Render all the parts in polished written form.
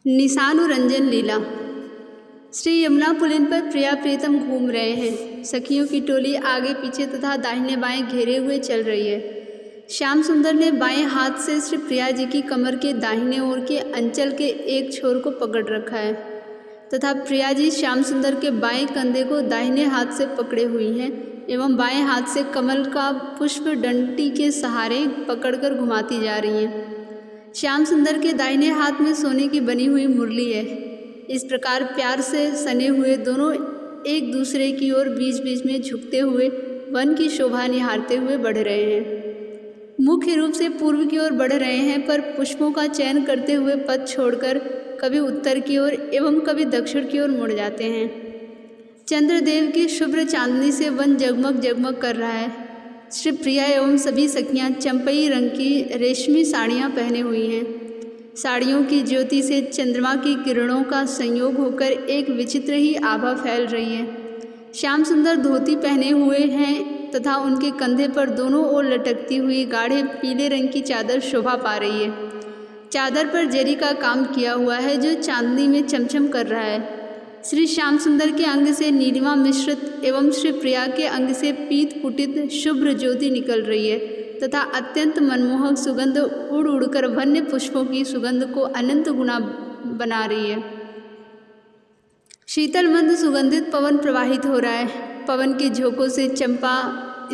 निशानुरंजन लीला। Shri Yamuna pooling पर प्रिया प्रीतम घूम रहे हैं। सखियों की टोली आगे पीछे तथा दाहिने बाएं घेरे हुए चल रही है। श्याम सुंदर ने बाएं हाथ से श्री प्रिया जी की कमर के दाहिने ओर के अंचल के एक छोर को पकड़ रखा है तथा प्रिया जी श्याम सुंदर के बाएं कंधे को दाहिने हाथ से पकड़े हुई हैं एवं बाएं हाथ से कमल का पुष्प डंटी के सहारे पकड़कर घुमाती जा रही हैं। श्याम सुंदर के दाहिने हाथ में सोने की बनी हुई मुरली है। इस प्रकार प्यार से सने हुए दोनों एक दूसरे की ओर बीच बीच में झुकते हुए वन की शोभा निहारते हुए बढ़ रहे हैं। मुख्य रूप से पूर्व की ओर बढ़ रहे हैं, पर पुष्पों का चयन करते हुए पथ छोड़कर कभी उत्तर की ओर एवं कभी दक्षिण की ओर मुड़ जाते हैं। चंद्रदेव की शुभ्र चांदनी से वन जगमग जगमग कर रहा है। श्री प्रिया एवं सभी सखियां चंपई रंग की रेशमी साड़ियां पहने हुई हैं। साड़ियों की ज्योति से चंद्रमा की किरणों का संयोग होकर एक विचित्र ही आभा फैल रही है। श्याम सुंदर धोती पहने हुए हैं तथा उनके कंधे पर दोनों ओर लटकती हुई गाढ़े पीले रंग की चादर शोभा पा रही है। चादर पर जरी का काम किया हुआ है जो चांदनी में चमचम कर रहा है। श्री श्याम सुंदर के अंग से नीलिमा मिश्रित एवं श्री प्रिया के अंग से पीत पुटित शुभ्र ज्योति निकल रही है तथा अत्यंत मनमोहक सुगंध उड़ उड़कर वन्य पुष्पों की सुगंध को अनंत गुना बना रही है। शीतल मंद सुगंधित पवन प्रवाहित हो रहा है। पवन के झोंकों से चंपा,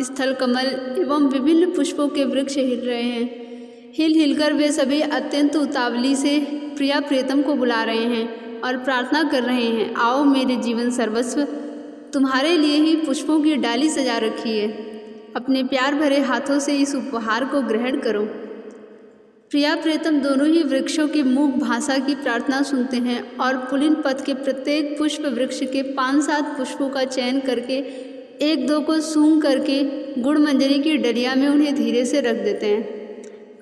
स्थल कमल एवं विभिन्न पुष्पों के वृक्ष हिल रहे हैं। हिल हिलकर वे सभी अत्यंत उतावली से प्रिया प्रीतम को बुला रहे हैं और प्रार्थना कर रहे हैं, आओ मेरे जीवन सर्वस्व, तुम्हारे लिए ही पुष्पों की डाली सजा रखी है, अपने प्यार भरे हाथों से इस उपहार को ग्रहण करो। प्रिया प्रीतम दोनों ही वृक्षों की मूक भाषा की प्रार्थना सुनते हैं और पुलिन पथ के प्रत्येक पुष्प वृक्ष के 5-7 पुष्पों का चयन करके एक दो को सूंघ करके गुड़ मंजरी की डलिया में उन्हें धीरे से रख देते हैं।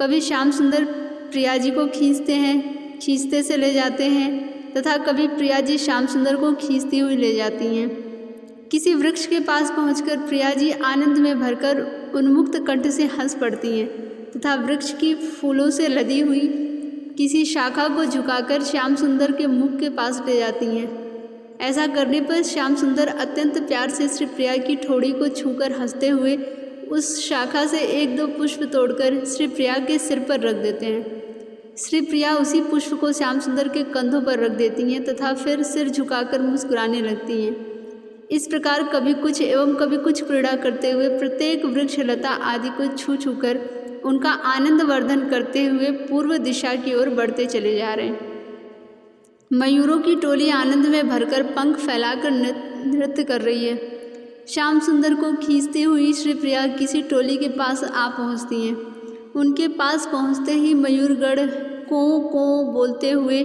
कभी श्याम सुंदर प्रिया जी को खींचते से ले जाते हैं तथा कभी प्रिया जी श्याम सुंदर को खींचती हुई ले जाती हैं। किसी वृक्ष के पास पहुंचकर प्रिया जी आनंद में भरकर उन्मुक्त कंठ से हंस पड़ती हैं तथा वृक्ष की फूलों से लदी हुई किसी शाखा को झुकाकर श्याम सुंदर के मुख के पास ले जाती हैं। ऐसा करने पर श्याम सुंदर अत्यंत प्यार से श्री प्रिया की ठोड़ी को छूकर हंसते हुए उस शाखा से 1-2 पुष्प तोड़कर श्री प्रिया के सिर पर रख देते हैं। श्री प्रिया उसी पुष्प को श्याम सुंदर के कंधों पर रख देती हैं तथा फिर सिर झुकाकर मुस्कुराने लगती हैं। इस प्रकार कभी कुछ एवं कभी कुछ क्रीड़ा करते हुए प्रत्येक वृक्ष लता आदि को छू छूकर उनका आनंद वर्धन करते हुए पूर्व दिशा की ओर बढ़ते चले जा रहे हैं। मयूरों की टोली आनंद में भरकर पंख फैलाकर नृत्य कर रही है। श्याम सुंदर को खींचती हुई श्री प्रिया किसी टोली के पास आ पहुँचती हैं। उनके पास पहुँचते ही मयूरगढ़ को बोलते हुए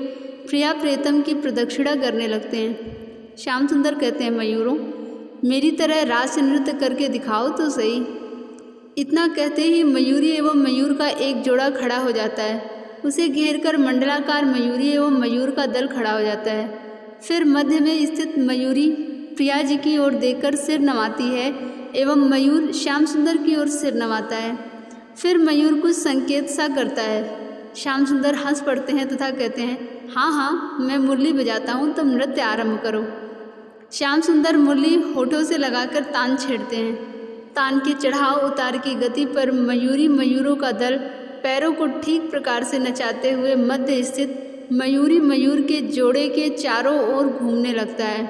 प्रिया प्रीतम की प्रदक्षिणा करने लगते हैं। श्याम सुंदर कहते हैं, मयूरों, मेरी तरह रास नृत्य करके दिखाओ तो सही। इतना कहते ही मयूरी एवं मयूर का एक जोड़ा खड़ा हो जाता है। उसे घेरकर मंडलाकार मयूरी एवं मयूर का दल खड़ा हो जाता है। फिर मध्य में स्थित मयूरी प्रिया जी की ओर देखकर सिर नवाती है एवं मयूर श्याम सुंदर की ओर सिर नवाता है। फिर मयूर कुछ संकेत सा करता है। श्याम सुंदर हंस पड़ते हैं तथा कहते हैं, हाँ हाँ, मैं मुरली बजाता हूँ, तुम नृत्य आरंभ करो। श्याम सुंदर मुरली होठों से लगाकर तान छेड़ते हैं। तान के चढ़ाव उतार की गति पर मयूरी मयूरों का दल पैरों को ठीक प्रकार से नचाते हुए मध्य स्थित मयूरी मयूर के जोड़े के चारों ओर घूमने लगता है।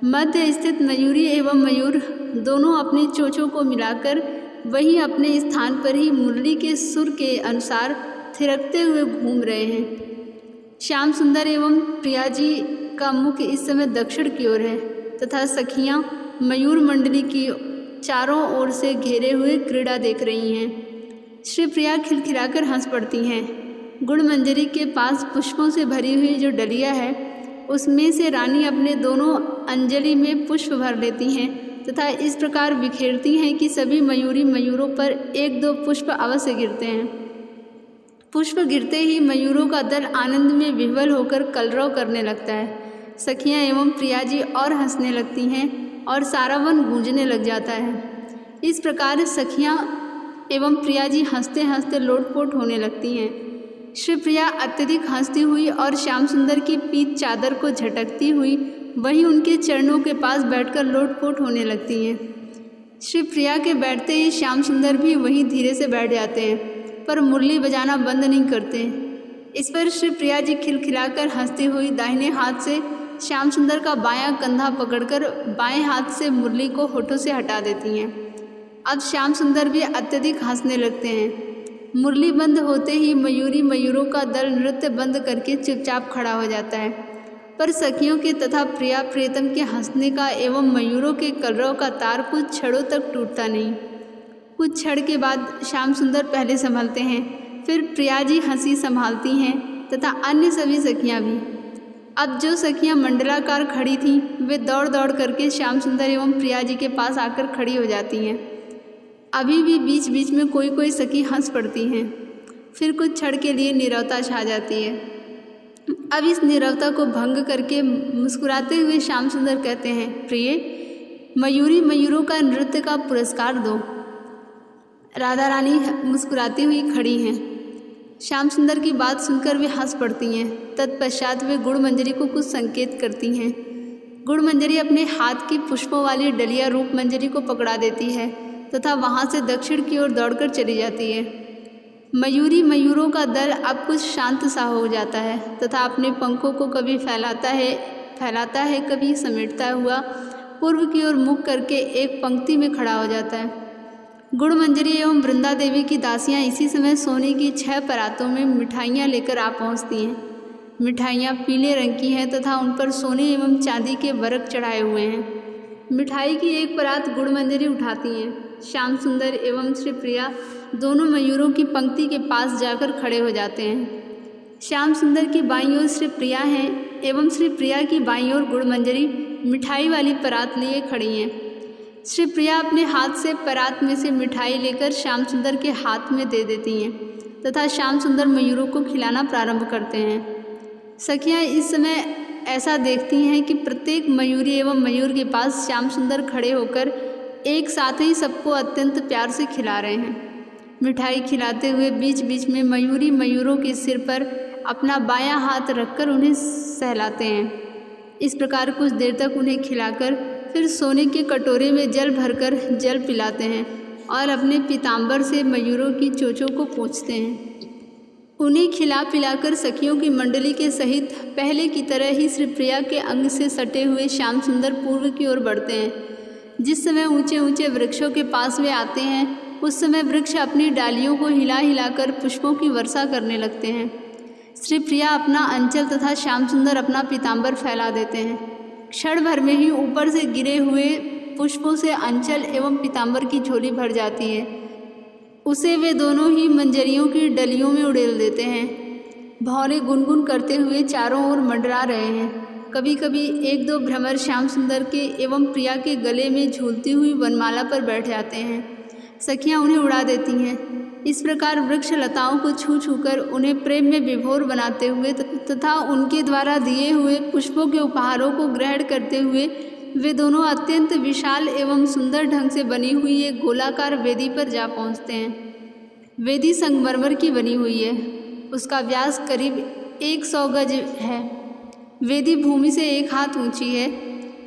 मध्य स्थित मयूरी एवं मयूर दोनों अपनी चोंचों को मिलाकर वहीं अपने स्थान पर ही मुरली के सुर के अनुसार थिरकते हुए घूम रहे हैं। श्याम सुंदर एवं प्रिया जी का मुख इस समय दक्षिण की ओर है तथा सखियां मयूर मंडली की चारों ओर से घेरे हुए क्रीड़ा देख रही हैं। श्री प्रिया खिलखिलाकर हंस पड़ती हैं। गुड़ मंजरी के पास पुष्पों से भरी हुई जो डलिया है उसमें से रानी अपने दोनों अंजलि में पुष्प भर लेती हैं तथा इस प्रकार बिखेरती हैं कि सभी मयूरी मयूरों पर 1-2 पुष्प अवश्य गिरते हैं। पुष्प गिरते ही मयूरों का दल आनंद में विह्वल होकर कलरव करने लगता है। सखियां एवं प्रिया जी और हंसने लगती हैं और सारा वन गूंजने लग जाता है। इस प्रकार सखियां एवं प्रिया जी हंसते हंसते लोटपोट होने लगती हैं। श्री प्रिया अत्यधिक हंसती हुई और श्याम सुंदर की पीठ चादर को झटकती हुई वहीं उनके चरणों के पास बैठकर लोटपोट होने लगती हैं। श्री प्रिया के बैठते ही श्याम सुंदर भी वहीं धीरे से बैठ जाते हैं, पर मुरली बजाना बंद नहीं करते। इस पर श्री प्रिया जी खिलखिलाकर हंसती हुई दाहिने हाथ से श्याम सुंदर का बायां कंधा पकड़कर बाएं हाथ से मुरली को होठों से हटा देती हैं। अब श्याम सुंदर भी अत्यधिक हंसने लगते हैं। मुरली बंद होते ही मयूरों का दल नृत्य बंद करके चुपचाप खड़ा हो जाता है, पर सखियों के तथा प्रिया प्रियतम के हंसने का एवं मयूरों के कलरव का तार कुछ क्षणों तक टूटता नहीं। कुछ क्षण के बाद श्याम सुंदर पहले संभलते हैं, फिर प्रिया जी हंसी संभालती हैं तथा अन्य सभी सखियां भी। अब जो सखियां मंडलाकार खड़ी थीं वे दौड़ दौड़ करके श्याम सुंदर एवं प्रिया जी के पास आकर खड़ी हो जाती हैं। अभी भी बीच बीच में कोई कोई सखी हंस पड़ती हैं, फिर कुछ क्षण के लिए नीरवता छा जाती है। अब इस नीरवता को भंग करके मुस्कुराते हुए श्याम सुंदर कहते हैं, प्रिय, मयूरों का नृत्य का पुरस्कार दो। राधा रानी मुस्कुराती हुई खड़ी हैं। श्याम सुंदर की बात सुनकर वे हंस पड़ती हैं। तत्पश्चात वे गुड़मंजरी को कुछ संकेत करती हैं। गुड़मंजरी अपने हाथ की पुष्पों वाली डलिया रूप मंजरी को पकड़ा देती है तथा वहाँ से दक्षिण की ओर दौड़कर चली जाती है। मयूरों का दल अब कुछ शांत सा हो जाता है तथा अपने पंखों को कभी फैलाता है कभी समेटता हुआ पूर्व की ओर मुख करके एक पंक्ति में खड़ा हो जाता है। गुड़मंजरी एवं वृंदा देवी की दासियां इसी समय सोने की 6 परातों में मिठाइयाँ लेकर आ पहुँचती हैं। मिठाइयाँ पीले रंग की हैं तथा उन पर सोने एवं चांदी के वर्क चढ़ाए हुए हैं। मिठाई की एक परात गुड़मंजरी उठाती हैं। श्याम सुंदर एवं श्री प्रिया दोनों मयूरों की पंक्ति के पास जाकर खड़े हो जाते हैं। श्याम सुंदर की बाईं ओर श्री प्रिया हैं एवं श्री प्रिया की बाईं ओर गुड़मंजरी मिठाई वाली परात लिए खड़ी हैं। श्री प्रिया अपने हाथ से परात में से मिठाई लेकर श्याम सुंदर के हाथ में दे देती हैं तथा श्याम सुंदर मयूरों को खिलाना प्रारंभ करते हैं। सखियाँ इस समय ऐसा देखती हैं कि प्रत्येक मयूरी एवं मयूर के पास श्याम सुंदर खड़े होकर एक साथ ही सबको अत्यंत प्यार से खिला रहे हैं। मिठाई खिलाते हुए बीच बीच में मयूरों के सिर पर अपना बायां हाथ रखकर उन्हें सहलाते हैं। इस प्रकार कुछ देर तक उन्हें खिलाकर फिर सोने के कटोरे में जल भरकर जल पिलाते हैं और अपने पीताम्बर से मयूरों की चोंचों को पोंछते हैं। उन्हें खिला पिलाकर सखियों की मंडली के सहित पहले की तरह ही श्री प्रिया के अंग से सटे हुए श्याम सुंदर पूर्व की ओर बढ़ते हैं। जिस समय ऊंचे ऊंचे वृक्षों के पास वे आते हैं उस समय वृक्ष अपनी डालियों को हिला हिलाकर पुष्पों की वर्षा करने लगते हैं। श्री प्रिया अपना अंचल तथा श्याम सुंदर अपना पीताम्बर फैला देते हैं। क्षण भर में ही ऊपर से गिरे हुए पुष्पों से अंचल एवं पीताम्बर की झोली भर जाती है। उसे वे दोनों ही मंजरियों की डलियों में उड़ेल देते हैं। भौरे गुनगुन करते हुए चारों ओर मंडरा रहे हैं। कभी कभी एक दो भ्रमर श्याम सुंदर के एवं प्रिया के गले में झूलती हुई वनमाला पर बैठ जाते हैं। सखियाँ उन्हें उड़ा देती हैं। इस प्रकार वृक्ष लताओं को छू छूकर उन्हें प्रेम में विभोर बनाते हुए तथा उनके द्वारा दिए हुए पुष्पों के उपहारों को ग्रहण करते हुए वे दोनों अत्यंत विशाल एवं सुंदर ढंग से बनी हुई एक गोलाकार वेदी पर जा पहुंचते हैं। वेदी संगमरमर की बनी हुई है। उसका व्यास करीब 100 गज है। वेदी भूमि से 1 हाथ ऊंची है।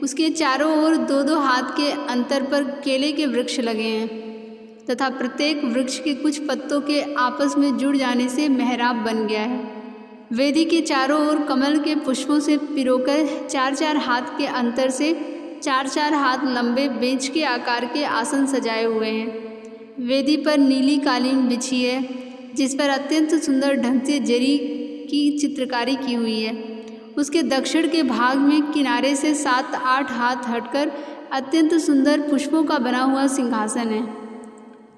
उसके चारों ओर 2-2 हाथ के अंतर पर केले के वृक्ष लगे हैं तथा प्रत्येक वृक्ष के कुछ पत्तों के आपस में जुड़ जाने से मेहराब बन गया है। वेदी के चारों ओर कमल के पुष्पों से पिरोकर 4-4 हाथ के अंतर से 4-4 हाथ लंबे बेंच के आकार के आसन सजाए हुए हैं। वेदी पर नीली कालीन बिछी है जिस पर अत्यंत सुंदर ढंग से जरी की चित्रकारी की हुई है। उसके दक्षिण के भाग में किनारे से 7-8 हाथ हटकर अत्यंत सुंदर पुष्पों का बना हुआ सिंहासन है।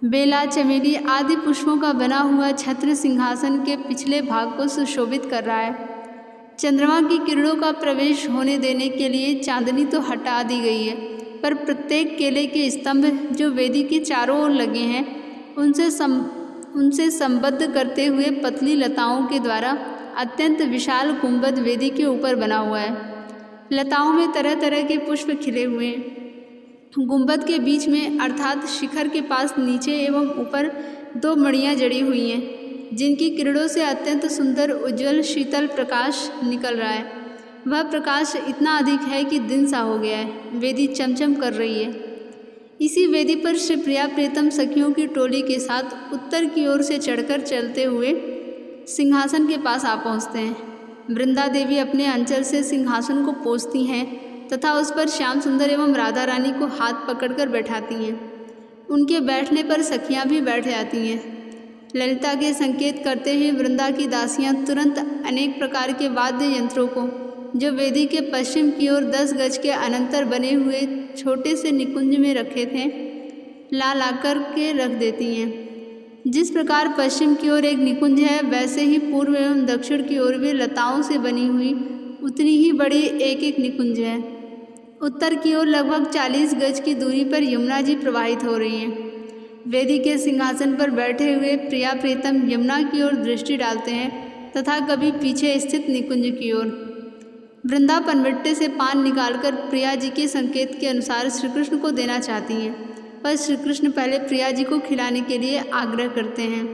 बेला, चमेली आदि पुष्पों का बना हुआ छत्र सिंहासन के पिछले भाग को सुशोभित कर रहा है। चंद्रमा की किरणों का प्रवेश होने देने के लिए चांदनी तो हटा दी गई है, पर प्रत्येक केले के स्तंभ जो वेदी के चारों ओर लगे हैं उनसे संबद्ध करते हुए पतली लताओं के द्वारा अत्यंत विशाल गुंबद वेदी के ऊपर बना हुआ है। लताओं में तरह तरह के पुष्प खिले हुए हैं। गुंबद के बीच में अर्थात शिखर के पास नीचे एवं ऊपर 2 मणियाँ जड़ी हुई हैं। जिनकी किरणों से अत्यंत सुंदर उज्जवल शीतल प्रकाश निकल रहा है। वह प्रकाश इतना अधिक है कि दिन सा हो गया है। वेदी चमचम कर रही है। इसी वेदी पर श्री प्रिया प्रीतम सखियों की टोली के साथ उत्तर की ओर से चढ़कर चलते हुए सिंहासन के पास आ पहुँचते हैं। वृंदा देवी अपने अंचल से सिंहासन को पोंछती हैं तथा उस पर श्याम सुंदर एवं राधा रानी को हाथ पकड़कर बैठाती हैं। उनके बैठने पर सखियां भी बैठ जाती हैं। ललिता के संकेत करते हुए वृंदा की दासियां तुरंत अनेक प्रकार के वाद्य यंत्रों को, जो वेदी के पश्चिम की ओर 10 गज के अनंतर बने हुए छोटे से निकुंज में रखे थे, ला ला कर के रख देती हैं। जिस प्रकार पश्चिम की ओर एक निकुंज है, वैसे ही पूर्व एवं दक्षिण की ओर भी लताओं से बनी हुई उतनी ही बड़ी एक एक निकुंज है। उत्तर की ओर लगभग 40 गज की दूरी पर यमुना जी प्रवाहित हो रही हैं। वेदी के सिंहासन पर बैठे हुए प्रिया प्रीतम यमुना की ओर दृष्टि डालते हैं तथा कभी पीछे स्थित निकुंज की ओर। वृंदा पनबट्टे से पान निकालकर प्रिया जी के संकेत के अनुसार श्री कृष्ण को देना चाहती हैं, पर श्री कृष्ण पहले प्रिया जी को खिलाने के लिए आग्रह करते हैं।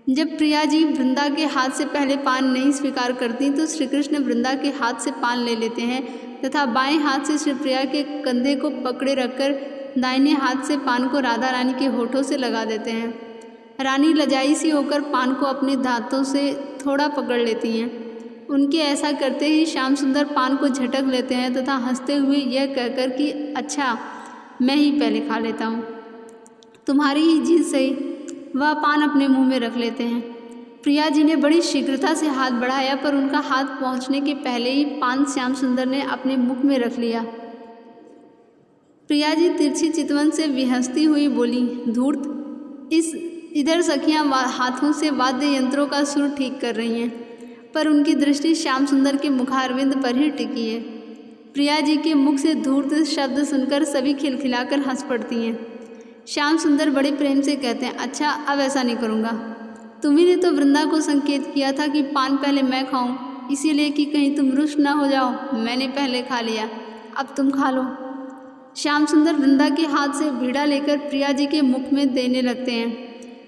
जब प्रिया जी वृंदा के हाथ से पहले पान नहीं स्वीकार करती तो श्री कृष्ण वृंदा के हाथ से पान ले लेते हैं तथा बाएं हाथ से श्री प्रिया के कंधे को पकड़े रखकर दाहिने हाथ से पान को राधा रानी के होठों से लगा देते हैं। रानी लजाई सी होकर पान को अपने दांतों से थोड़ा पकड़ लेती हैं। उनके ऐसा करते ही श्याम सुंदर पान को झटक लेते हैं तथा हंसते हुए यह कहकर कि अच्छा, मैं ही पहले खा लेता हूँ, तुम्हारी ही जीत सही, वह पान अपने मुंह में रख लेते हैं। प्रिया जी ने बड़ी शीघ्रता से हाथ बढ़ाया, पर उनका हाथ पहुँचने के पहले ही पान श्याम सुंदर ने अपने मुख में रख लिया। प्रिया जी तिरछी चितवन से विहंसती हुई बोली, धूर्त, इधर सखियाँ हाथों से वाद्य यंत्रों का सुर ठीक कर रही हैं, पर उनकी दृष्टि श्याम सुंदर के मुखारविंद पर ही टिकी है। प्रिया जी के मुख से धूर्त शब्द सुनकर सभी खिलखिलाकर हंस पड़ती हैं। श्याम सुंदर बड़े प्रेम से कहते हैं, अच्छा, अब ऐसा नहीं करूँगा। तुम्ही ने तो वृंदा को संकेत किया था कि पान पहले मैं खाऊं, इसीलिए कि कहीं तुम रुष्ट ना हो जाओ। मैंने पहले खा लिया, अब तुम खा लो। श्याम सुंदर वृंदा के हाथ से बीड़ा लेकर प्रिया जी के मुख में देने लगते हैं।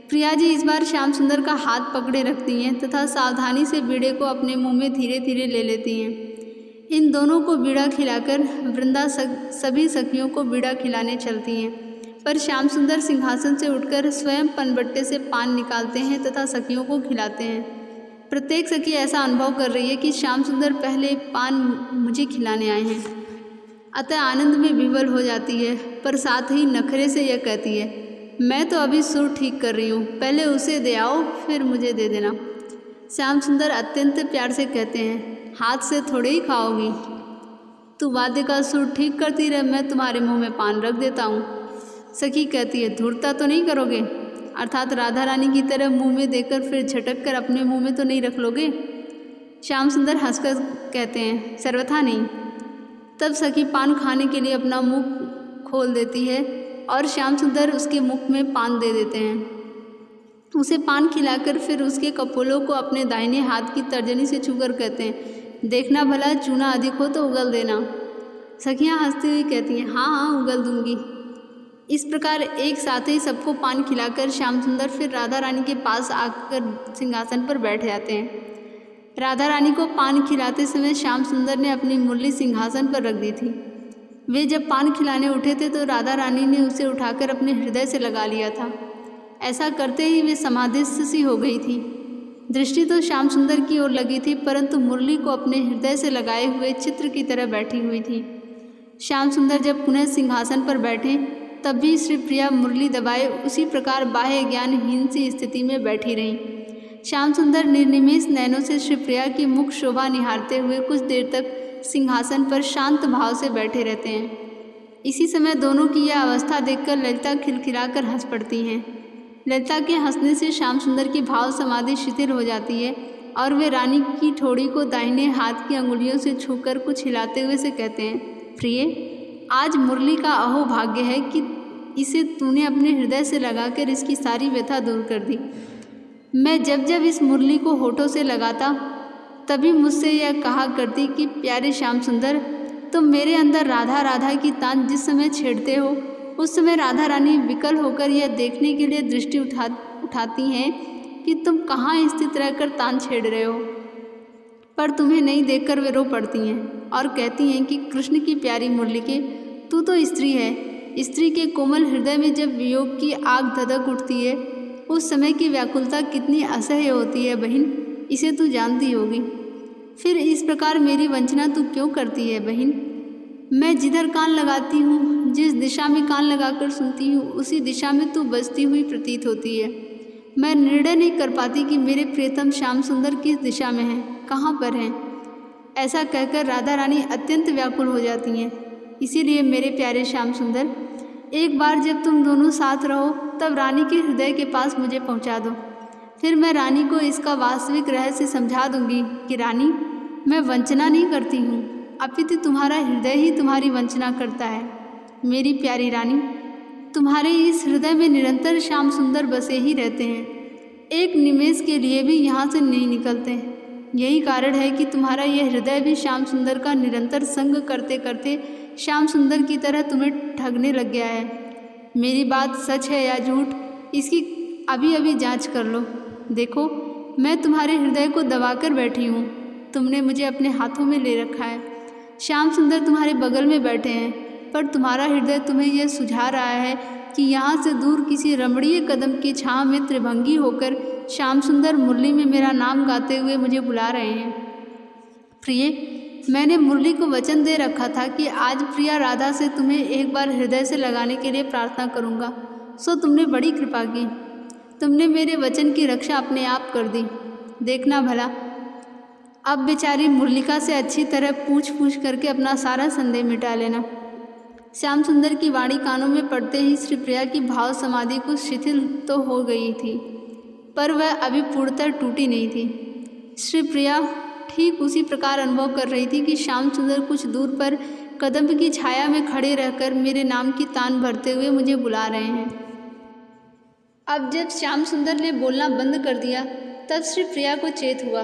प्रिया जी इस बार श्याम सुंदर का हाथ पकड़े रखती हैं तथा सावधानी से बीड़े को अपने मुंह में धीरे धीरे ले लेती हैं। इन दोनों को बीड़ा खिलाकर वृंदा सभी सखियों को बीड़ा खिलाने चलती हैं, पर श्याम सुंदर सिंहासन से उठकर स्वयं पनबट्टे से पान निकालते हैं तथा सखियों को खिलाते हैं। प्रत्येक सखी ऐसा अनुभव कर रही है कि श्याम सुंदर पहले पान मुझे खिलाने आए हैं, अतः आनंद में विवल हो जाती है, पर साथ ही नखरे से यह कहती है, मैं तो अभी सुर ठीक कर रही हूँ, पहले उसे दे आओ, फिर मुझे दे देना। श्याम सुंदर अत्यंत प्यार से कहते हैं, हाथ से थोड़े ही खाओगी, तू वाद्य का सुर ठीक करती रह, मैं तुम्हारे मुंह में पान रख देता हूँ। सखी कहती है, धूर्तता तो नहीं करोगे, अर्थात राधा रानी की तरह मुंह में देकर फिर झटक कर अपने मुंह में तो नहीं रख लोगे। श्याम सुंदर हंसकर कहते हैं, सर्वथा नहीं। तब सखी पान खाने के लिए अपना मुंह खोल देती है और श्याम सुंदर उसके मुख में पान दे देते हैं। उसे पान खिलाकर फिर उसके कपोलों को अपने दाहिने हाथ की तर्जनी से छूकर कहते हैं, देखना भला चूना अधिक हो तो उगल देना। सखियाँ हंसती हुई कहती हैं, हाँ हाँ, उगल दूंगी। इस प्रकार एक साथ ही सबको पान खिलाकर श्याम सुंदर फिर राधा रानी के पास आकर सिंहासन पर बैठ जाते हैं। राधा रानी को पान खिलाते समय श्याम सुंदर ने अपनी मुरली सिंहासन पर रख दी थी। वे जब पान खिलाने उठे थे तो राधा रानी ने उसे उठाकर अपने हृदय से लगा लिया था। ऐसा करते ही वे समाधिस्थ सी हो गई थी। दृष्टि तो श्याम सुंदर की ओर लगी थी, परंतु मुरली को अपने हृदय से लगाए हुए चित्र की तरह बैठी हुई थी। श्याम सुंदर जब पुनः सिंहासन पर बैठे तब भी श्री प्रिया मुरली दबाए उसी प्रकार बाह्य ज्ञानहीन सी स्थिति में बैठी रहीं। श्याम सुंदर निर्निमेष नैनों से श्री प्रिया की मुख शोभा निहारते हुए कुछ देर तक सिंहासन पर शांत भाव से बैठे रहते हैं। इसी समय दोनों की यह अवस्था देखकर ललिता खिलखिलाकर हंस पड़ती हैं। ललिता के हंसने से श्याम सुंदर की भाव समाधि शिथिल हो जाती है और वे रानी की ठोड़ी को दाहिने हाथ की अंगुलियों से छूकर कुछ हिलाते हुए से कहते हैं, प्रिय, आज मुरली का अहो भाग्य है कि इसे तूने अपने हृदय से लगाकर इसकी सारी व्यथा दूर कर दी। मैं जब जब इस मुरली को होठों से लगाता तभी मुझसे यह कहा करती कि प्यारे श्याम सुंदर, तुम मेरे अंदर राधा राधा की तान जिस समय छेड़ते हो उस समय राधा रानी विकल होकर यह देखने के लिए दृष्टि उठाती हैं कि तुम कहाँ स्थित रहकर तान छेड़ रहे हो, पर तुम्हें नहीं देखकर वे रो पड़ती हैं और कहती हैं कि कृष्ण की प्यारी मुरलिके, तू तो स्त्री है। स्त्री के कोमल हृदय में जब वियोग की आग धधक उठती है, उस समय की व्याकुलता कितनी असह्य होती है बहन, इसे तू जानती होगी। फिर इस प्रकार मेरी वंचना तू क्यों करती है बहन? मैं जिधर कान लगाती हूँ, जिस दिशा में कान लगाकर सुनती हूँ, उसी दिशा में तू बजती हुई प्रतीत होती है। मैं निर्णय नहीं कर पाती कि मेरे प्रियतम श्याम सुंदर किस दिशा में हैं, कहाँ पर हैं। ऐसा कहकर राधा रानी अत्यंत व्याकुल हो जाती हैं। इसीलिए मेरे प्यारे श्याम सुंदर, एक बार जब तुम दोनों साथ रहो तब रानी के हृदय के पास मुझे पहुँचा दो। फिर मैं रानी को इसका वास्तविक रहस्य समझा दूंगी कि रानी, मैं वंचना नहीं करती हूँ, अपितु तुम्हारा हृदय ही तुम्हारी वंचना करता है। मेरी प्यारी रानी, तुम्हारे इस हृदय में निरंतर श्याम सुंदर बसे ही रहते हैं, एक निमेष के लिए भी यहाँ से नहीं निकलते। यही कारण है कि तुम्हारा यह हृदय भी श्याम सुंदर का निरंतर संग करते करते श्याम सुंदर की तरह तुम्हें ठगने लग गया है। मेरी बात सच है या झूठ, इसकी अभी अभी जांच कर लो। देखो, मैं तुम्हारे हृदय को दबाकर बैठी हूँ, तुमने मुझे अपने हाथों में ले रखा है। श्याम सुंदर तुम्हारे बगल में बैठे हैं, पर तुम्हारा हृदय तुम्हें यह सुझा रहा है कि यहाँ से दूर किसी रमणीय कदम की छाँव में त्रिभंगी होकर श्याम सुंदर मुरली में मेरा नाम गाते हुए मुझे बुला रहे हैं। प्रिय, मैंने मुरली को वचन दे रखा था कि आज प्रिया राधा से तुम्हें एक बार हृदय से लगाने के लिए प्रार्थना करूँगा, सो तुमने बड़ी कृपा की। तुमने मेरे वचन की रक्षा अपने आप कर दी। देखना भला, अब बेचारी मुरलिका से अच्छी तरह पूछ करके अपना सारा संदेह मिटा लेना। श्याम सुंदर की वाणी कानों में पड़ते ही श्री प्रिया की भाव समाधि कुछ शिथिल तो हो गई थी, पर वह अभी पूर्णतः टूटी नहीं थी। श्री प्रिया ठीक उसी प्रकार अनुभव कर रही थी कि श्याम सुंदर कुछ दूर पर कदम की छाया में खड़े रहकर मेरे नाम की तान भरते हुए मुझे बुला रहे हैं। अब जब श्याम सुंदर ने बोलना बंद कर दिया, तब श्री प्रिया को चेत हुआ।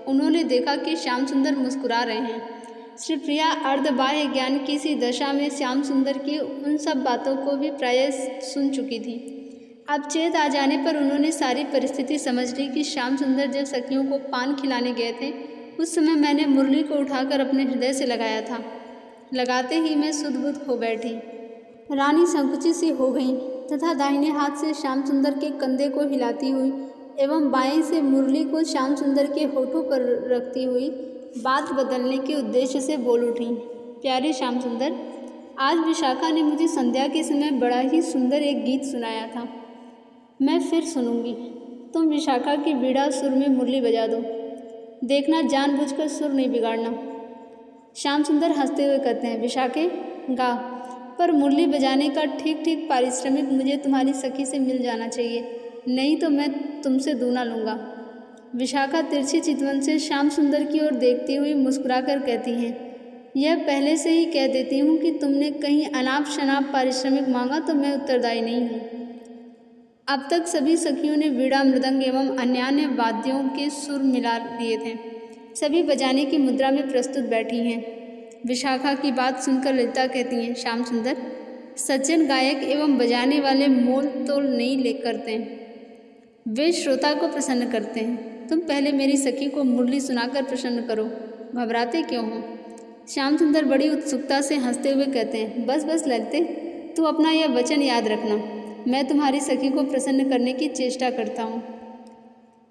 उन्होंने देखा कि श्याम सुंदर मुस्कुरा रहे हैं। श्री प्रिया अर्धबाह्य ज्ञान की सी दशा में श्याम सुंदर की उन सब बातों को भी प्रायः सुन चुकी थी। अब चेत आ जाने पर उन्होंने सारी परिस्थिति समझ ली कि श्याम सुंदर जब सखियों को पान खिलाने गए थे, उस समय मैंने मुरली को उठाकर अपने हृदय से लगाया था। लगाते ही मैं सुध-बुध खो बैठी। रानी संकुचित सी हो गई तथा दाहिने हाथ से श्याम सुंदर के कंधे को हिलाती हुई एवं बाएं से मुरली को श्याम सुंदर के होठों पर रखती हुई बात बदलने के उद्देश्य से बोल उठी। प्यारे श्याम सुंदर, आज विशाखा ने मुझे संध्या के समय बड़ा ही सुंदर एक गीत सुनाया था। मैं फिर सुनूंगी। तुम विशाखा की वीणा सुर में मुरली बजा दो। देखना, जानबूझकर सुर नहीं बिगाड़ना। श्याम सुंदर हंसते हुए कहते हैं, विशाखे गा, पर मुरली बजाने का ठीक ठीक पारिश्रमिक मुझे तुम्हारी सखी से मिल जाना चाहिए, नहीं तो मैं तुमसे दूना लूँगा। विशाखा तिरछी चितवन से श्याम सुंदर की ओर देखती हुई मुस्कुराकर कहती हैं, यह पहले से ही कह देती हूँ कि तुमने कहीं अनाप शनाप पारिश्रमिक मांगा तो मैं उत्तरदायी नहीं हूँ। अब तक सभी सखियों ने वीणा, मृदंग एवं अन्य वाद्यों के सुर मिला लिए थे। सभी बजाने की मुद्रा में प्रस्तुत बैठी हैं। विशाखा की बात सुनकर ललिता कहती हैं, श्याम सुंदर, सज्जन गायक एवं बजाने वाले मोल तोल नहीं ले करते हैं, वे श्रोता को प्रसन्न करते हैं। तुम पहले मेरी सखी को मुरली सुनाकर प्रसन्न करो, घबराते क्यों हो? श्याम सुंदर बड़ी उत्सुकता से हंसते हुए कहते हैं, बस बस ललिते, तू अपना यह वचन याद रखना, मैं तुम्हारी सखी को प्रसन्न करने की चेष्टा करता हूँ।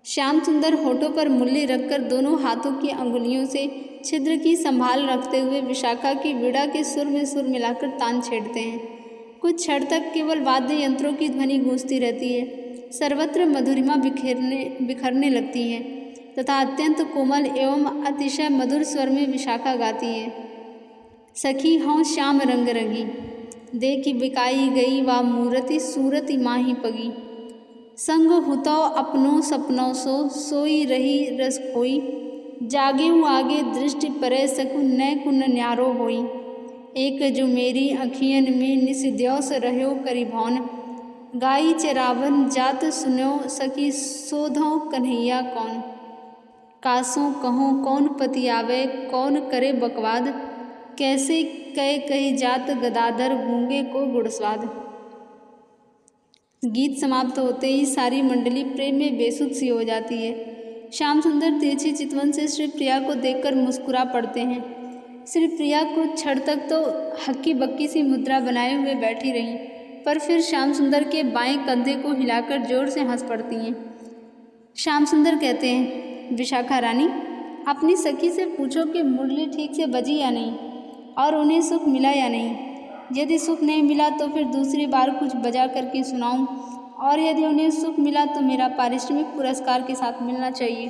श्याम सुंदर होठों पर मुरली रखकर दोनों हाथों की अंगुलियों से छिद्र की संभाल रखते हुए विशाखा की वीणा के सुर में सुर मिलाकर तान छेड़ते हैं। कुछ क्षण तक केवल वाद्य यंत्रों की ध्वनि गूंजती रहती है। सर्वत्र मधुरिमा बिखरने लगती है तथा अत्यंत कोमल एवं अतिशय मधुर स्वर में विशाखा गाती है, सखी हों श्याम रंग रंगी, देखी बिकाई गई वा मूरति सूरति माही पगी, संग हुतो अपनों सपनों सोई रही रस खोई, जागे हूँ आगे दृष्टि परे सकु न कुन न्यारो होई, एक जो मेरी अखियन में निस द्योस रह्यो करी भौन, गाई चरावन जात सुन्यो सखी सोधो कन्हैया कौन, कासों कहो कौन पति आवे कौन करे बकवाद, कैसे कहे कही जात गदाधर गूंगे को गुड़स्वाद। गीत समाप्त होते ही सारी मंडली प्रेम में बेसुध सी हो जाती है। श्याम सुंदर तिरछी चितवन से श्री प्रिया को देखकर मुस्कुरा पड़ते हैं। श्री प्रिया कुछ क्षण तक तो हक्की बक्की सी मुद्रा बनाए हुए बैठी रहीं, पर फिर श्याम सुंदर के बाएं कंधे को हिलाकर जोर से हंस पड़ती हैं। श्याम सुंदर कहते हैं, विशाखा रानी, अपनी सखी से पूछो कि मुरली ठीक से बजी या नहीं और उन्हें सुख मिला या नहीं। यदि सुख नहीं मिला तो फिर दूसरी बार कुछ बजा करके सुनाऊं, और यदि उन्हें सुख मिला तो मेरा पारिश्रमिक पुरस्कार के साथ मिलना चाहिए।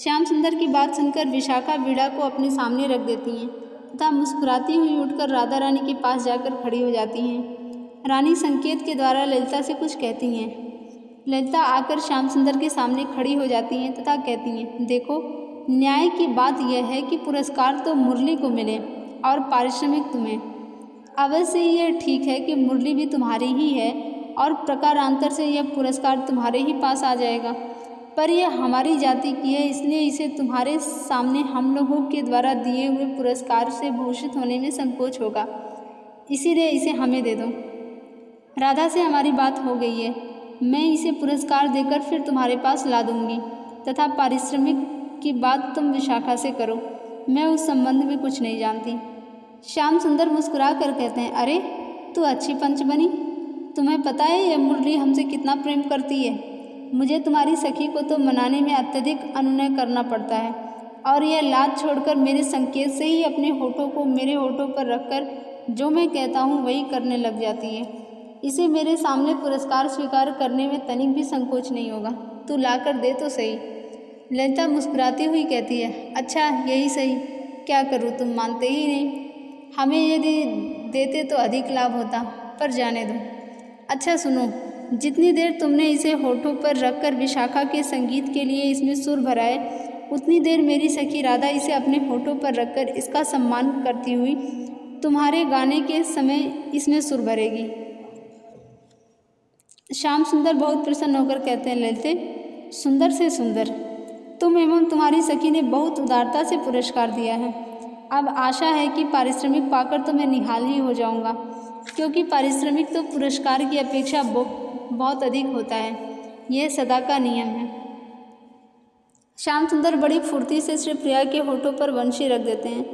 श्याम सुंदर की बात सुनकर विशाखा वीणा को अपने सामने रख देती हैं तथा मुस्कुराती हुई उठकर राधा रानी के पास जाकर खड़ी हो जाती हैं। रानी संकेत के द्वारा ललिता से कुछ कहती हैं। ललिता आकर श्याम सुंदर के सामने खड़ी हो जाती हैं तथा कहती हैं, देखो, न्याय की बात यह है कि पुरस्कार तो मुरली को मिले और पारिश्रमिक तुम्हें। अवश्य यह ठीक है कि मुरली भी तुम्हारी ही है और प्रकारांतर से यह पुरस्कार तुम्हारे ही पास आ जाएगा, पर यह हमारी जाति की है, इसलिए इसे तुम्हारे सामने हम लोगों के द्वारा दिए हुए पुरस्कार से भूषित होने में संकोच होगा, इसीलिए इसे हमें दे दो। राधा से हमारी बात हो गई है, मैं इसे पुरस्कार देकर फिर तुम्हारे पास ला दूंगी तथा पारिश्रमिक की बात तुम विशाखा से करो, मैं उस संबंध में कुछ नहीं जानती। श्याम सुंदर मुस्कुरा कर कहते हैं, अरे तू अच्छी पंच बनी, तुम्हें पता है यह मुरली हमसे कितना प्रेम करती है। मुझे तुम्हारी सखी को तो मनाने में अत्यधिक अनुनय करना पड़ता है और यह लाज छोड़कर मेरे संकेत से ही अपने होठों को मेरे होठों पर रखकर जो मैं कहता हूँ वही करने लग जाती है। इसे मेरे सामने पुरस्कार स्वीकार करने में तनिक भी संकोच नहीं होगा, तू ला कर दे तो सही। ललिता मुस्कुराती हुई कहती है, अच्छा यही सही, क्या करूँ, तुम मानते ही नहीं। हमें यदि देते तो अधिक लाभ होता, पर जाने दो। अच्छा सुनो, जितनी देर तुमने इसे होठों पर रखकर विशाखा के संगीत के लिए इसमें सुर भराए, उतनी देर मेरी सखी राधा इसे अपने होठों पर रखकर इसका सम्मान करती हुई तुम्हारे गाने के समय इसमें सुर भरेगी। श्याम सुंदर बहुत प्रसन्न होकर कहते हैं, ललिते, सुंदर से सुंदर, तुम एवं तुम्हारी सखी ने बहुत उदारता से पुरस्कार दिया है। अब आशा है कि पारिश्रमिक पाकर तो मैं निहाल ही हो जाऊंगा, क्योंकि पारिश्रमिक तो पुरस्कार की अपेक्षा बहुत अधिक होता है, यह सदा का नियम है। श्याम सुंदर बड़ी फुर्ती से श्री प्रिया के होठों पर वंशी रख देते हैं।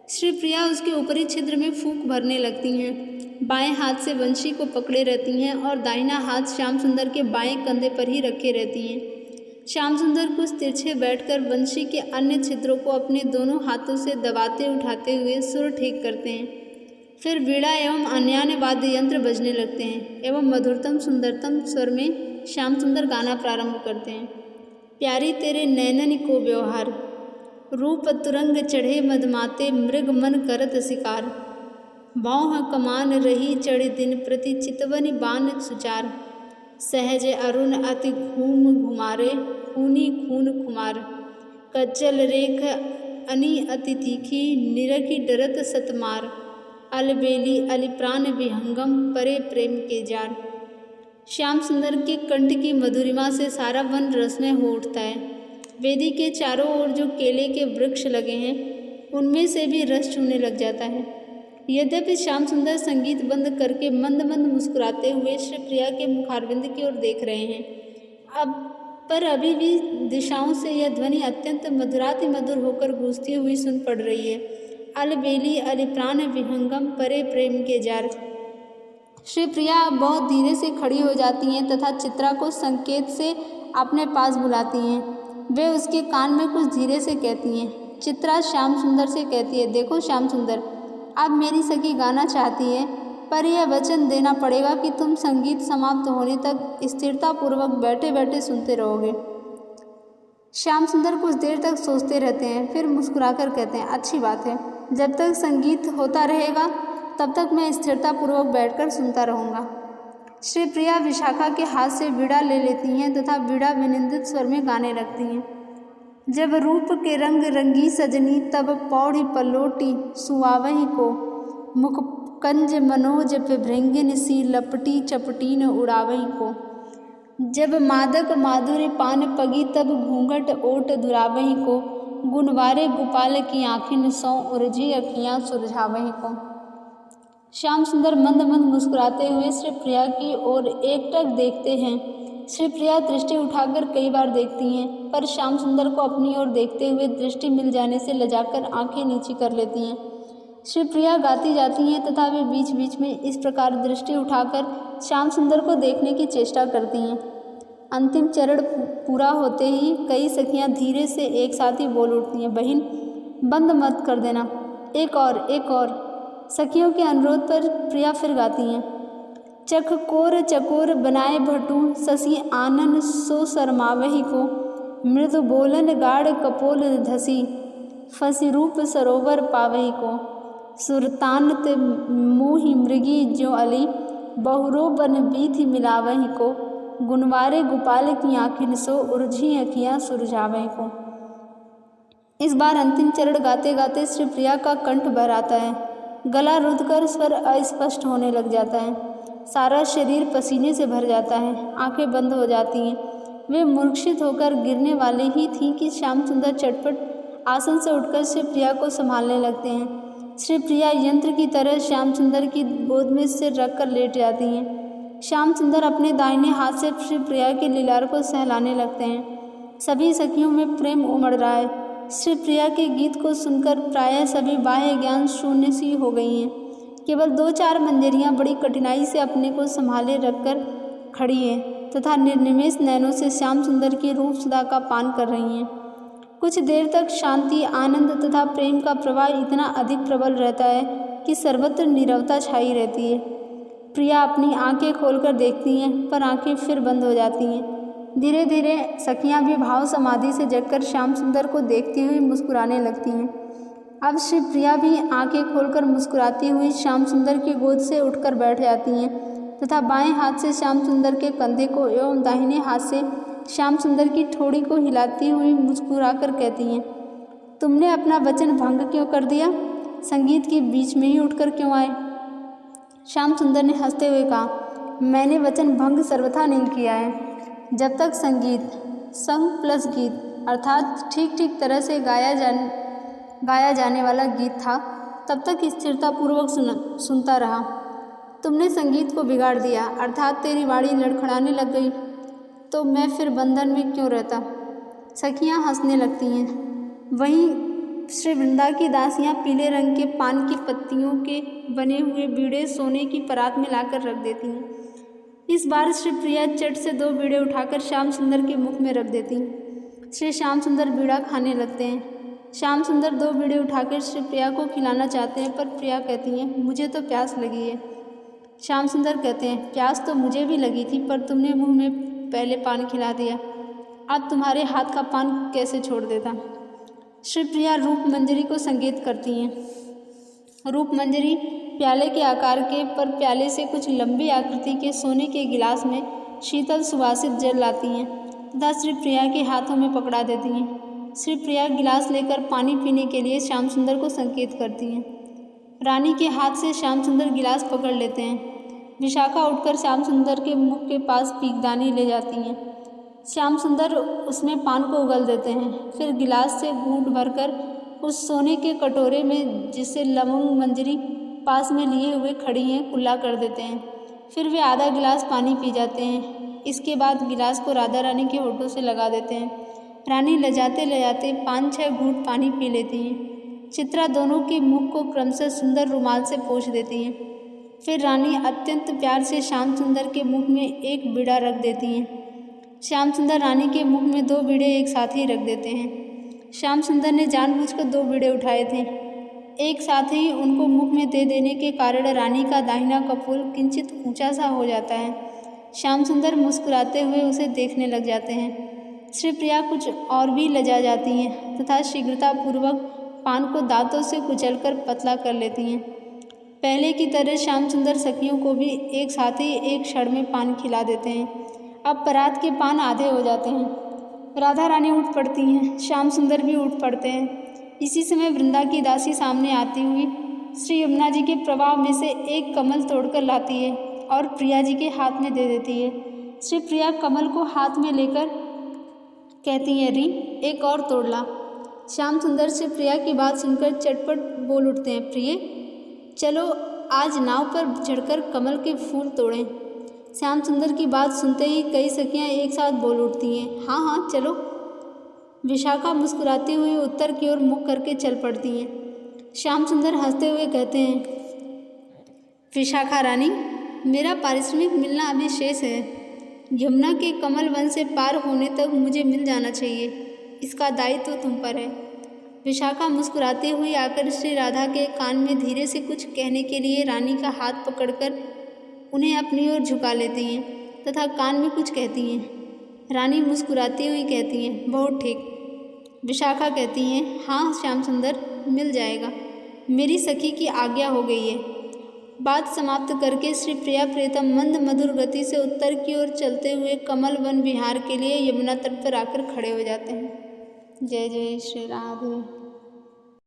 श्री प्रिया उसके ऊपरी छिद्र में फूंक भरने लगती हैं, बाएं हाथ से वंशी को पकड़े रहती हैं और दाहिना हाथ श्याम सुंदर के बाएं कंधे पर ही रखे रहती हैं। श्याम सुंदर कुछ तिरछे बैठकर वंशी के अन्य छिद्रों को अपने दोनों हाथों से दबाते उठाते हुए सुर ठीक करते हैं। फिर वीणा एवं अन्य वाद्य यंत्र बजने लगते हैं एवं मधुरतम सुंदरतम स्वर में श्याम सुंदर गाना प्रारंभ करते हैं। प्यारी तेरे नैनन को व्यवहार, रूप तुरंग चढ़े मदमाते मृग मन करत शिकार, बाँह कमान रही चढ़ दिन प्रति चितवनी बान सुचार, सहज अरुण अति घूम घुमारे खूनी खून खुमार, कज्जल रेख अनि अति तीखी निरखी डरत सतमार, अलबेली अलिप्राण विहंगम परे प्रेम के जार। श्याम सुंदर के कंठ की मधुरिमा से सारा वन रसमय हो उठता है। वेदी के चारों ओर जो केले के वृक्ष लगे हैं उनमें से भी रस चूने लग जाता है। यद्यपि श्याम सुंदर संगीत बंद करके मंद मंद मुस्कुराते हुए श्री प्रिया के मुखारविंद की ओर देख रहे हैं, पर अभी भी दिशाओं से यह ध्वनि अत्यंत मधुराति मधुर होकर गूंजती हुई सुन पड़ रही है, अलबेली अलिप्राण विहंगम परे प्रेम के जार। श्री प्रिया बहुत धीरे से खड़ी हो जाती हैं तथा चित्रा को संकेत से अपने पास बुलाती हैं। वे उसके कान में कुछ धीरे से कहती हैं। चित्रा श्याम सुंदर से कहती है, देखो श्याम सुंदर, अब मेरी सखी गाना चाहती है, पर यह वचन देना पड़ेगा कि तुम संगीत समाप्त होने तक स्थिरतापूर्वक बैठे बैठे सुनते रहोगे। श्याम सुंदर कुछ देर तक सोचते रहते हैं, फिर मुस्कुराकर कहते हैं, अच्छी बात है, जब तक संगीत होता रहेगा तब तक मैं स्थिरतापूर्वक बैठकर सुनता रहूँगा। श्री प्रिया विशाखा के हाथ से वीणा ले लेती हैं तथा वीणा विनिंदित स्वर में गाने लगती हैं। जब रूप के रंग रंगी सजनी तब पौड़ी पलोटी सुआवही को, मुख कंज मनोज पे भृंगिन सी लपटी चपटीन उड़ावही को। जब मादक माधुर्य पान पगी तब घूंघट ओट दुरावही को, गुणवारे गोपाल की आँखिन सौ उर्जी अखियाँ सुरझावही को। श्याम सुंदर मंद मंद मुस्कुराते हुए श्री प्रिया की ओर एकटक देखते हैं। श्री प्रिया दृष्टि उठाकर कई बार देखती हैं, पर श्याम सुंदर को अपनी ओर देखते हुए दृष्टि मिल जाने से लजाकर आंखें नीची कर लेती हैं। श्री प्रिया गाती जाती हैं तथा वे बीच बीच में इस प्रकार दृष्टि उठाकर श्याम सुंदर को देखने की चेष्टा करती हैं। अंतिम चरण पूरा होते ही कई सखियां धीरे से एक साथ ही बोल उठती हैं, बहन बंद मत कर देना, एक और। सखियों के अनुरोध पर प्रिया फिर गाती हैं, चकोर चकोर बनाए भटू ससी आनन सो शर्मावही को, मृदु बोलन गाढ़ कपोल धसी फसी रूप सरोवर पावही को, सुरतान ते मोहि मृगी जो अली बहुरो बन बीथी मिलावही को, गुणवारे गोपाल की आँखिन सो उर्झी अखियाँ सुरझावही को। इस बार अंतिम चरण गाते गाते श्री प्रिया का कंठ भर आता है, गला रुद्धकर स्वर अस्पष्ट होने लग जाता है, सारा शरीर पसीने से भर जाता है, आंखें बंद हो जाती हैं। वे मूर्छित होकर गिरने वाले ही थीं कि श्याम सुंदर चटपट आसन से उठकर श्री प्रिया को संभालने लगते हैं। श्री प्रिया यंत्र की तरह श्याम सुंदर की गोद में सिर रखकर लेट जाती हैं। श्याम सुंदर अपने दाहिने हाथ से श्री प्रिया के लीलार को सहलाने लगते हैं। सभी सखियों में प्रेम उमड़ रहा है। श्री प्रिया के गीत को सुनकर प्रायः सभी बाह्य ज्ञान शून्य सी हो गई हैं। केवल 2-4 मंजरियाँ बड़ी कठिनाई से अपने को संभाले रखकर खड़ी हैं तथा निर्निमेष नैनों से श्याम सुंदर की रूप सुधा का पान कर रही हैं। कुछ देर तक शांति, आनंद तथा प्रेम का प्रवाह इतना अधिक प्रबल रहता है कि सर्वत्र नीरवता छाई रहती है। प्रिया अपनी आंखें खोलकर देखती हैं, पर आंखें फिर बंद हो जाती हैं। धीरे धीरे सखियां भी भाव समाधि से जगकर श्याम सुंदर को देखती हुई मुस्कुराने लगती हैं। अब श्री प्रिया भी आंखें खोलकर मुस्कुराती हुई श्याम सुंदर की गोद से उठकर बैठ जाती हैं तथा बाएं हाथ से श्याम सुंदर के कंधे को एवं दाहिने हाथ से श्याम सुंदर की ठोड़ी को हिलाती हुई मुस्कुराकर कहती हैं, तुमने अपना वचन भंग क्यों कर दिया? संगीत के बीच में ही उठकर क्यों आए? श्याम सुंदर ने हंसते हुए कहा, मैंने वचन भंग सर्वथा नहीं किया है। जब तक संगीत संग प्लस गीत अर्थात ठीक ठीक तरह से गाया जाने वाला गीत था, तब तक स्थिरतापूर्वक सुनता रहा। तुमने संगीत को बिगाड़ दिया अर्थात तेरी वाणी लड़खड़ाने लग गई, तो मैं फिर बंधन में क्यों रहता? सखियां हंसने लगती हैं। वहीं श्री वृंदा की दासियां पीले रंग के पान की पत्तियों के बने हुए बीड़े सोने की परात में लाकर रख देती हैं। इस बार श्री प्रिया चट से 2 बीड़े उठाकर श्याम सुंदर के मुख में रख देती हैं। श्री श्याम सुंदर बीड़ा खाने लगते हैं। श्याम सुंदर 2 बीड़े उठाकर श्री प्रिया को खिलाना चाहते हैं, पर प्रिया कहती हैं, मुझे तो प्यास लगी है। श्याम सुंदर कहते हैं, प्यास तो मुझे भी लगी थी, पर तुमने मुंह में पहले पान खिला दिया, अब तुम्हारे हाथ का पान कैसे छोड़ देता। श्री प्रिया रूप मंजरी को संकेत करती हैं। रूप मंजरी प्याले के आकार के, पर प्याले से कुछ लंबी आकृति के सोने के गिलास में शीतल सुवासित जल लाती हैं तथा श्री प्रिया के हाथों में पकड़ा देती हैं। श्री प्रिया गिलास लेकर पानी पीने के लिए श्याम सुंदर को संकेत करती हैं। रानी के हाथ से श्याम सुंदर गिलास पकड़ लेते हैं। विशाखा उठकर श्याम सुंदर के मुख के पास पीकदानी ले जाती हैं। श्याम सुंदर उसमें पान को उगल देते हैं, फिर गिलास से घूंट भरकर उस सोने के कटोरे में जिसे लवंग मंजरी पास में लिए हुए खड़ी हैं कुल्ला कर देते हैं। फिर वे आधा गिलास पानी पी जाते हैं। इसके बाद गिलास को राधा रानी के होठों से लगा देते हैं। रानी लजाते लजाते 5-6 घूंट पानी पी लेती हैं। चित्रा दोनों के मुख को क्रमशः सुंदर रुमाल से पोंछ देती हैं। फिर रानी अत्यंत प्यार से श्याम सुंदर के मुख में एक बीड़ा रख देती हैं। श्याम सुंदर रानी के मुख में 2 बीड़े एक साथ ही रख देते हैं। श्याम सुंदर ने जानबूझकर 2 बीड़े उठाए थे। एक साथ ही उनको मुख में दे देने के कारण रानी का दाहिना कपोल किंचित ऊंचा सा हो जाता है। श्याम सुंदर मुस्कुराते हुए उसे देखने लग जाते हैं। श्री प्रिया कुछ और भी लजा जाती हैं तथा शीघ्रतापूर्वक पान को दांतों से कुचलकर पतला कर लेती हैं। पहले की तरह श्याम सुंदर सखियों को भी एक साथ ही एक क्षण में पान खिला देते हैं। अब परात के पान आधे हो जाते हैं। राधा रानी उठ पड़ती हैं, श्याम सुंदर भी उठ पड़ते हैं। इसी समय वृंदा की दासी सामने आती हुई श्री यमुना जी के प्रवाह में से एक कमल तोड़कर लाती है और प्रिया जी के हाथ में दे देती है। श्री प्रिया कमल को हाथ में लेकर कहती हैं, री एक और तोड़ ला। श्याम सुंदर से प्रिया की बात सुनकर चटपट बोल उठते हैं, प्रिय चलो आज नाव पर चढ़कर कमल के फूल तोड़ें। श्याम सुंदर की बात सुनते ही कई सखियां एक साथ बोल उठती हैं, हाँ हाँ चलो। विशाखा मुस्कुराती हुई उत्तर की ओर मुख करके चल पड़ती हैं। श्याम सुंदर हंसते हुए कहते हैं, विशाखा रानी, मेरा पारिश्रमिक मिलना अभी शेष है। यमुना के कमल वन से पार होने तक मुझे मिल जाना चाहिए। इसका दायित्व तुम पर है। विशाखा मुस्कुराती हुई आकर श्री राधा के कान में धीरे से कुछ कहने के लिए रानी का हाथ पकड़कर उन्हें अपनी ओर झुका लेती हैं तथा कान में कुछ कहती हैं। रानी मुस्कुराती हुई कहती हैं, बहुत ठीक। विशाखा कहती हैं, हाँ श्याम सुंदर, मिल जाएगा। मेरी सखी की आज्ञा हो गई है। बात समाप्त करके श्री प्रिया प्रियतम मंद मधुर गति से उत्तर की ओर चलते हुए कमल वन विहार के लिए यमुना तट पर आकर खड़े हो जाते हैं। जय जय श्री राधे।